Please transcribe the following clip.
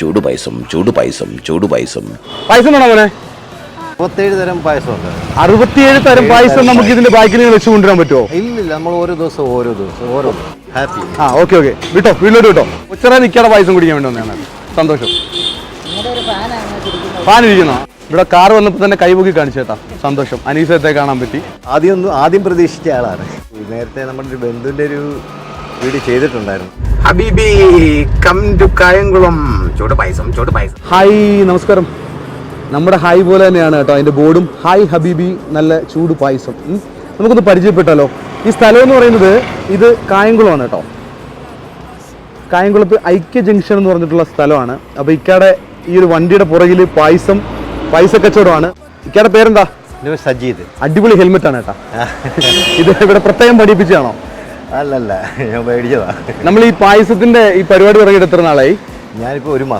ചൂടുപായസം ചൂടുപായസം ചൂടുപായസം. പായസം വേണോ മോനെ? 67 തരം പായസമുണ്ട്. 67 തരം പായസം നമുക്ക് ഇതിന്റെ ബാക്കിൽ വെച്ച് കൊണ്ടുവരാൻ പറ്റുമോ? ഇല്ലില്ല, നമ്മൾ ഓരോ ദിവസം ഓരോ ഹാപ്പി. ഓക്കെ വിട്ടോ, വീട്ടിലോട്ട് വിട്ടോ. ഉച്ചറ നിൽക്കാതെ പായസം കുടിക്കാൻ വേണ്ടി വന്നതാണ്. സന്തോഷം. ഫാൻ ഇരിക്കുന്നോ? ഇവിടെ കാർ വന്നപ്പോൾ തന്നെ കൈപൊക്കി കാണിച്ചേട്ടാ. സന്തോഷം. അനീസത്തെ കാണാൻ പറ്റി. ആദ്യം പ്രതീക്ഷിച്ച ആളാണ്. നേരത്തെ നമ്മുടെ ഒരു ബന്ധുവിന്റെ ഒരു വീഡിയോ ചെയ്തിട്ടുണ്ടായിരുന്നു. ഹബീബി കം ടു കായംകുളം ചൂടുപായസം ചൂടുപായസം. ഹായ്, നമസ്കാരം. നമ്മുടെ ഹായ് പോലെ തന്നെയാണ് കേട്ടോ അതിൻ്റെ ബോർഡും. ഹായ് ഹബീബി, നല്ല ചൂട് പായസം. നമുക്കൊന്ന് പരിചയപ്പെട്ടാലോ? ഈ സ്ഥലം എന്ന് പറയുന്നത് ഇത് കായംകുളമാണ് കേട്ടോ. കായംകുളത്ത് ഐക്യ ജംഗ്ഷൻ എന്ന് പറഞ്ഞിട്ടുള്ള സ്ഥലമാണ്. അപ്പോൾ ഇക്കയുടെ ഈ ഒരു വണ്ടിയുടെ പുറകിൽ പായസ കച്ചവടമാണ്. ഇക്കയുടെ പേരെന്താ? സജീദ്. അടിപൊളി ഹെൽമെറ്റ് ആണ് കേട്ടോ. ഇത് ഇവിടെ പ്രത്യേകം പഠിപ്പിച്ചാണോ? അല്ലല്ല, ഞാൻ മേടിച്ചതാ. നമ്മൾ ഈ പായസത്തിന്റെ ഈ പരിപാടി തുടങ്ങിയിട്ട് എത്ര നാളായി? ഞാനിപ്പോൾ 1 മാസം.